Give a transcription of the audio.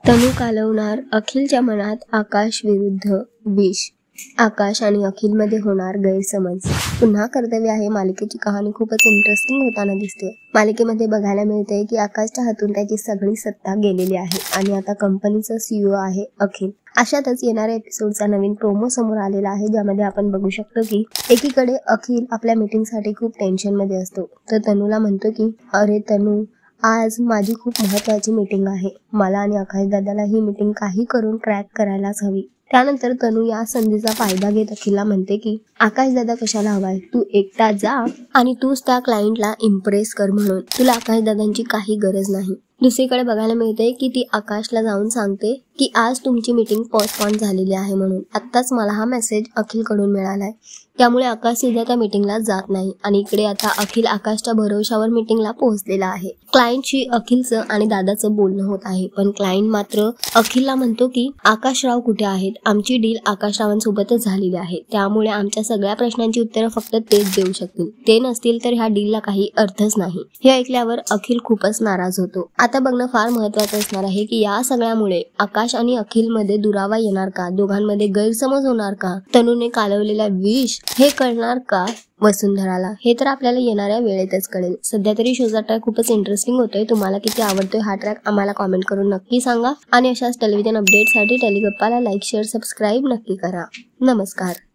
तनू कालवणार अखिलच्या मनात आकाश विरुद्ध विष। आकाश आणि अखिल मध्ये होणार गैरसमज। पुन्हा कर्तव्य आहे मालिकेची कहाणी खूपच इंटरेस्टिंग होताना दिसते। मालिकेमध्ये बघायला मिळते की आकाशच्या हातून त्याची सगळी सत्ता गेलेली आहे आणि आता कंपनीचा CEO आहे अखिल। अशातच येणाऱ्या एपिसोडचा नवीन प्रोमो समोर आलेला आहे, ज्यामध्ये आपण बघू शकतो की एकीकडे अखिल आपल्या मीटिंगसाठी खूप टेन्शन मध्ये असतो, तर तनूला म्हणतो की अरे तनू, आज माझी खूप महत्त्वाची मीटिंग आहे, मला आणि आकाश दादाला ही मीटिंग काही करून क्रॅक करायलाच हवी। त्यानंतर तनू या संधीचा फायदा घेत अखिलला म्हणते की आकाश दादा कशाला हवाय, तू एकटा जा आणि तूच त्या क्लायंटला इम्प्रेस कर, म्हणून तुला आकाश दादांची काही गरज नाही। दुसरीकडे बघायला मिळते की ती आकाशला जाऊन सांगते की आज तुमची मीटिंग पोस्टपोन झालेली आहे म्हणून। आत्ताच मला हा मेसेज अखिल कडून मिळालाय, त्यामुळे आकाश सीधा त्या मीटिंगला जात नाही आणि इकडे आता अखिल आकाशच्या भरवशावर मीटिंगला पोहोचलेला आहे। क्लायंटशी अखिलचं आणि दादाचं बोलणं होत आहे, पण क्लायंट मात्र अखिलला म्हणतो की आकाशराव कुठे आहेत, आमची डील आकाशरावांसोबतच झालेली आहे, त्यामुळे आमच्या सगळ्या प्रश्नांची उत्तरं फक्त तेच देऊ शकतील, ते नसतील तर ह्या डीलला काही अर्थच नाही। हे ऐकल्यावर अखिल खूपच नाराज होतो। आता बघणं फार महत्त्वाचं असणार आहे की या सगळ्यामुळे आकाश आणि अखिल मध्ये दुरावा येणार का, दोघांमध्ये गैरसमज होणार का, तनूने कालवलेला विष हे कळणार का वसुंधराला, हे तर आपल्याला येणाऱ्या वेळेतच कळेल। सध्या तरी शोचा ट्रॅक खूपच इंटरेस्टिंग होतोय। तुम्हाला किती आवडतोय हा ट्रॅक आम्हाला कॉमेंट करून नक्की सांगा आणि अशाच टेलिव्हिजन अपडेटसाठी टेलिगप्पाला लाईक, शेअर, सबस्क्राईब नक्की करा। नमस्कार।